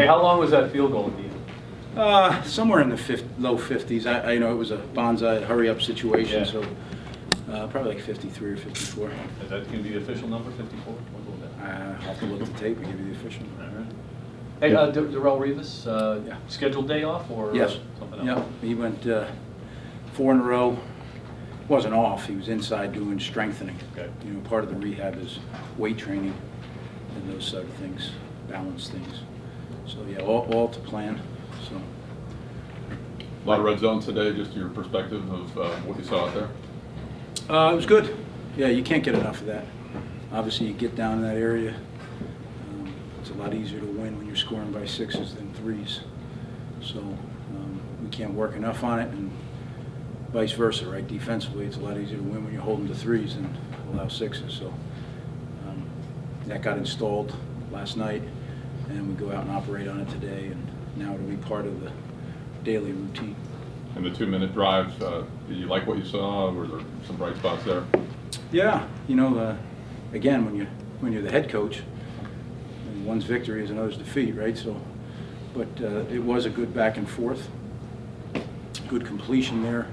Hey, how long was that field goal at the end? Somewhere in the low 50s. I know it was a bonsai hurry-up situation, Yeah. so probably like 53 or 54. Is that going to be the official number, 54? I'll have to look at the tape and give you the official. All right. Hey, Darrelle Rivas, Yeah. scheduled day off or Yes. something else? Yeah, he went 4 in a row. Wasn't off. He was inside doing strengthening. Okay. You know, part of the rehab is weight training and those sort of things, balance things. So yeah, all to plan. So. A lot of red zones today, just your perspective of what you saw out there? It was good. Yeah, you can't get enough of that. Obviously, you get down in that area, it's a lot easier to win when you're scoring by 6s than 3s. So we can't work enough on it, and vice versa, right? Defensively, it's a lot easier to win when you're holding to 3s than allow 6s. So that got installed last night, and we go out and operate on it today, and now it'll be part of the daily routine. And the 2-minute drive, did you like what you saw? Were there some bright spots there? Yeah, you know, again, when you're the head coach, one's victory is another's defeat, right? So, but it was a good back and forth, good completion there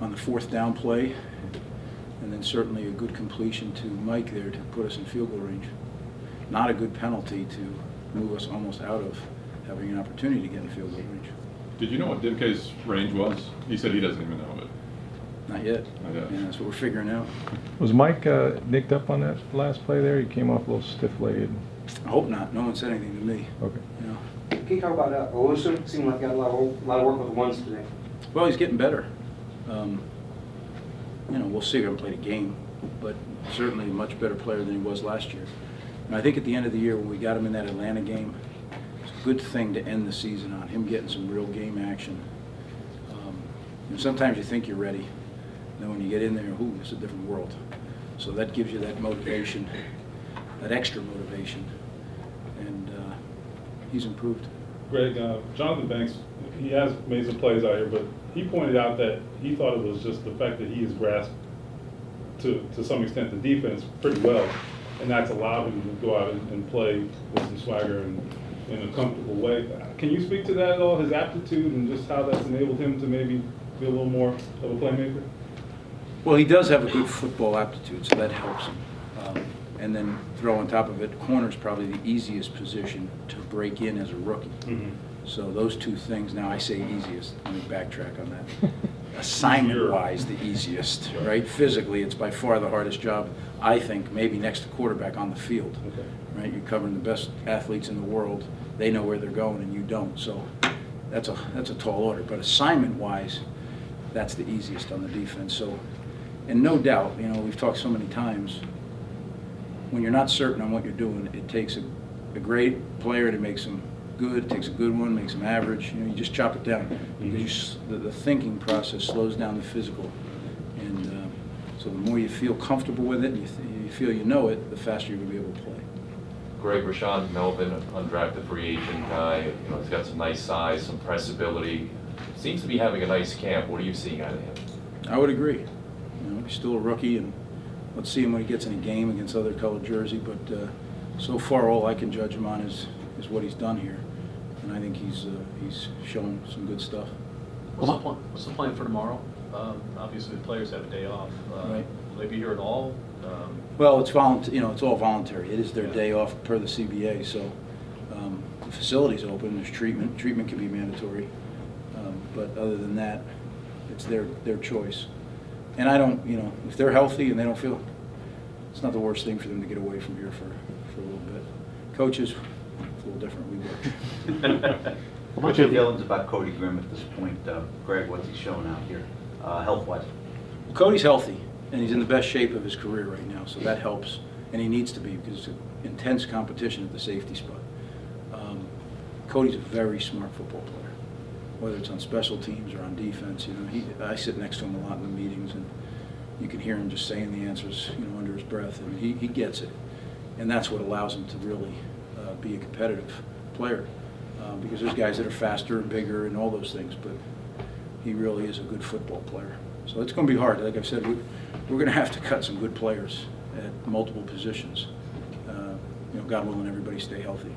on the 4th down play, and then certainly a good completion to Mike there to put us in field goal range. Not a good penalty to move us almost out of having an opportunity to get in field goal range. Did you know what Dimke's range was? He said he doesn't even know it. Not yet. Not yet. Yeah, that's what we're figuring out. Was Mike nicked up on that last play there? He came off a little stiff-legged. I hope not. No one said anything to me. Okay. You know. Can you talk about Owusu? Seemed like he got a lot of work with the ones today. Well, he's getting better. You know, we'll see. We haven't played a game, but certainly a much better player than he was last year. And I think at the end of the year, when we got him in that Atlanta game, it's a good thing to end the season on, him getting some real game action. You know, sometimes you think you're ready, and then when you get in there, ooh, it's a different world. So that gives you that motivation, that extra motivation, and he's improved. Greg, Jonathan Banks, he has made some plays out here, but he pointed out that he thought it was just the fact that he has grasped to some extent the defense pretty well, and that's allowed him to go out and play with some swagger and in a comfortable way. Can you speak to that at all, his aptitude and just how that's enabled him to maybe be a little more of a playmaker? Well, he does have a good football aptitude, so that helps him. And then throw on top of it, corner's probably the easiest position to break in as a rookie. Mm-hmm. So those two things, now I say easiest, let me backtrack on that. Assignment-wise, the easiest, right? Physically, it's by far the hardest job, I think, maybe next to quarterback on the field. Okay. Right? You're covering the best athletes in the world. They know where they're going and you don't. So that's a tall order. But assignment-wise, that's the easiest on the defense. So, and no doubt, you know, we've talked so many times, when you're not certain on what you're doing, it takes a great player to make them good, it takes a good one, makes them average. You know, you just chop it down. The thinking process slows down the physical. And so the more you feel comfortable with it, and you feel you know it, the faster you're going to be able to play. Greg, Rashawn Melvin, an undrafted free agent guy, you know, he's got some nice size, some pressability. Seems to be having a nice camp. What are you seeing out of him? I would agree. You know, he's still a rookie, and let's see him when he gets in a game against other colored jersey. But so far, all I can judge him on is what he's done here, and I think he's shown some good stuff. What's the plan for tomorrow? Obviously, the players have a day off. Right. Will they be here at all? Well, it's voluntary. You know, it's all voluntary. It is their day off per the CBA. So the facility's open. There's treatment. Treatment can be mandatory, but other than that, it's their choice. And I don't, you know, if they're healthy and they don't feel, it's not the worst thing for them to get away from here for a little bit. Coaches, it's a little different. We work. What's your feelings about Cody Grimm at this point? Greg, what's he showing out here, health-wise? Well, Cody's healthy, and he's in the best shape of his career right now, so that helps. And he needs to be, because it's intense competition at the safety spot. Cody's a very smart football player, whether it's on special teams or on defense. You know, I sit next to him a lot in the meetings, and you can hear him just saying the answers, you know, under his breath. I mean, he gets it, and that's what allows him to really be a competitive player. Because there's guys that are faster and bigger and all those things, but he really is a good football player. So it's going to be hard. Like I've said, we're going to have to cut some good players at multiple positions. You know, God willing, everybody stay healthy.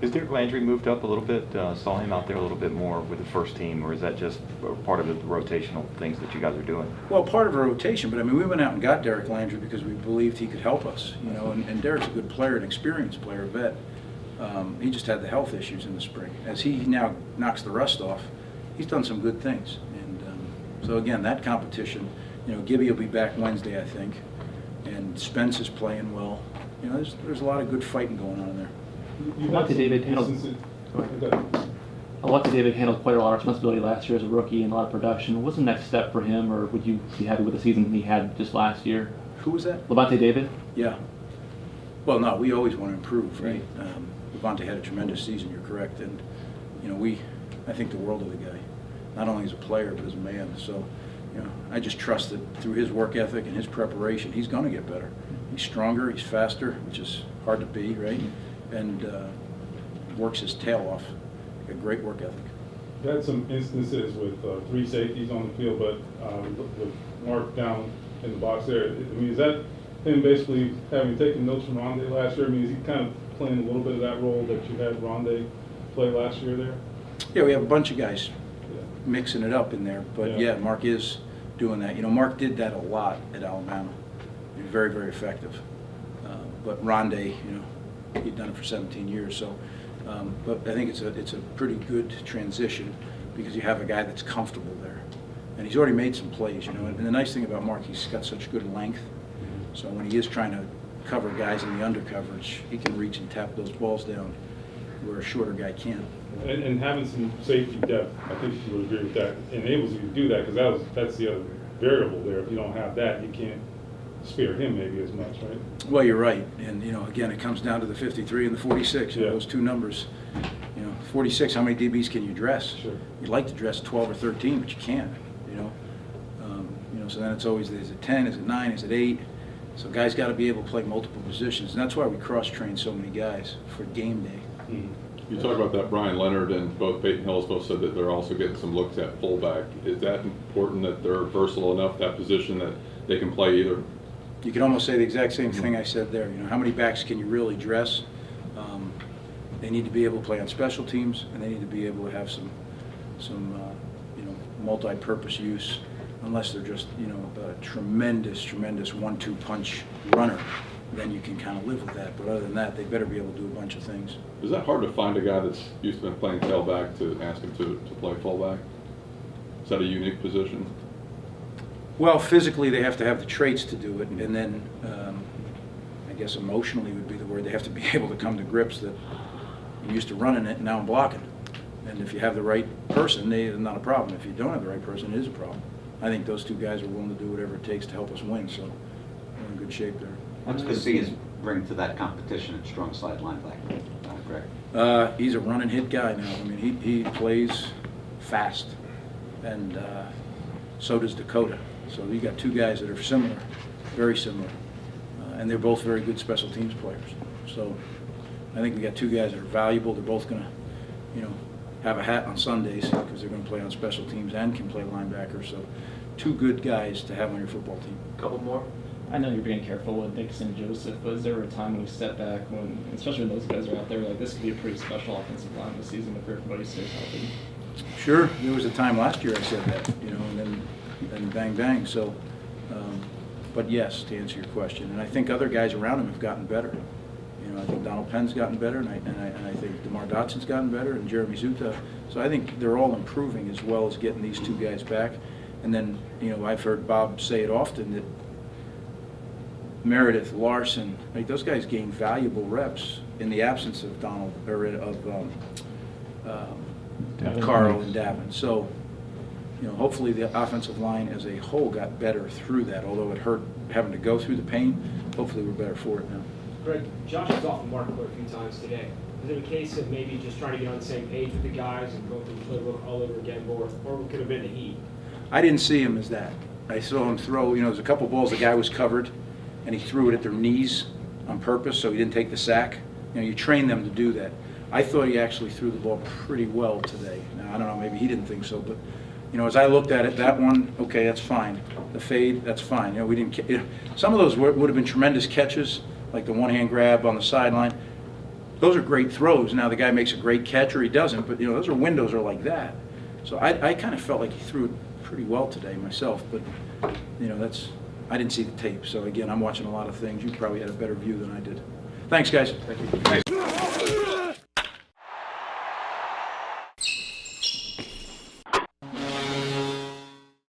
Is Derek Landry moved up a little bit? Saw him out there a little bit more with the first team, or is that just part of the rotational things that you guys are doing? Well, part of a rotation, but I mean, we went out and got Derek Landry because we believed he could help us, you know, and Derek's a good player, an experienced player, a vet. He just had the health issues in the spring. As he now knocks the rust off, he's done some good things. And so again, that competition, you know, Gibby will be back Wednesday, I think, and Spence is playing well. You know, there's a lot of good fighting going on there. Alontae David handled quite a lot of responsibility last year as a rookie and a lot of production. What's the next step for him, or would you be happy with the season he had just last year? Who was that? Levante David? Yeah. Well, no, we always want to improve, right? Levante had a tremendous season, you're correct. And, you know, I think the world of the guy, not only as a player, but as a man. So, you know, I just trust that through his work ethic and his preparation, he's going to get better. He's stronger, he's faster, which is hard to be, right? And works his tail off. A great work ethic. You had some instances with 3 safeties on the field, but with Mark down in the box there. I mean, is that him basically having taken notes from Rondé last year? I mean, is he kind of playing a little bit of that role that you had Rondé play last year there? Yeah, we have a bunch of guys mixing it up in there, but yeah, Mark is doing that. You know, Mark did that a lot at Alabama. He was very, very effective. But Rondé, you know, he'd done it for 17 years, so. But I think it's a pretty good transition because you have a guy that's comfortable there, and he's already made some plays, you know. And the nice thing about Mark, he's got such good length, so when he is trying to cover guys in the under coverage, he can reach and tap those balls down where a shorter guy can't. And having some safety depth, I think you would agree with that, enables you to do that, because that's the other variable there. If you don't have that, you can't spare him maybe as much, right? Well, you're right, and you know, again, it comes down to the 53 and the 46. You know, those two numbers. You know, 46. How many DBs can you dress? Sure. You'd like to dress 12 or 13, but you can't. You know, so then it's always, is it 10? Is it 9? Is it 8? So guys got to be able to play multiple positions, and that's why we cross-train so many guys for game day. You talk about that Brian Leonard and both Peyton Hills both said that they're also getting some looks at fullback. Is that important that they're versatile enough, that position, that they can play either? You can almost say the exact same thing I said there. You know, how many backs can you really dress? They need to be able to play on special teams, and they need to be able to have some you know, multi-purpose use. Unless they're just, you know, a tremendous 1-2 punch runner, then you can kind of live with that. But other than that, they better be able to do a bunch of things. Is that hard to find a guy that's used to been playing tailback to ask him to play fullback? Is that a unique position? Well, physically they have to have the traits to do it, and then I guess emotionally would be the word. They have to be able to come to grips that I'm used to running it and now I'm blocking. And if you have the right person, it's not a problem. If you don't have the right person, it is a problem. I think those two guys are willing to do whatever it takes to help us win, so we're in good shape there. What's Casillas bring to that competition at strong side linebacker, Greg? He's a run and hit guy now. I mean, he plays fast, and so does Dakota. So you got two guys that are similar, very similar, and they're both very good special teams players. So I think we got two guys that are valuable. They're both going to, you know, have a hat on Sundays because they're going to play on special teams and can play linebacker. So two good guys to have on your football team. Couple more. I know you're being careful with Dixon and Joseph, but is there a time when we step back, when, especially when those guys are out there, like this could be a pretty special offensive line this season if everybody stays healthy? Sure, there was a time last year I said that, you know, and then bang bang. So, but yes, to answer your question, and I think other guys around him have gotten better. You know, I think Donald Penn's gotten better, and I think DeMar Dotson's gotten better, and Jeremy Zuta. So I think they're all improving as well as getting these two guys back. And then, you know, I've heard Bob say it often that Meredith, Larson, like those guys gain valuable reps in the absence of Donald or of Carl and Davin. So, you know, hopefully the offensive line as a whole got better through that. Although it hurt having to go through the pain, hopefully we're better for it now. Greg, Josh was off the mark quite a few times today. Is it a case of maybe just trying to get on the same page with the guys and go through the playbook all over again, or it could have been the heat? I didn't see him as that. I saw him throw, you know, there's a couple balls the guy was covered, and he threw it at their knees on purpose, so he didn't take the sack. You know, you train them to do that. I thought he actually threw the ball pretty well today. Now, I don't know, maybe he didn't think so, but, you know, as I looked at it, that one, okay, that's fine. The fade, that's fine. You know, we didn't, you know, some of those would have been tremendous catches, like the one-hand grab on the sideline. those are great throws. Now the guy makes a great catch or he doesn't, but those are windows are like that. So I kind of felt like he threw it pretty well today myself, but I didn't see the tape. So again, I'm watching a lot of things. You probably had a better view than I did. Thanks, guys. Thank you.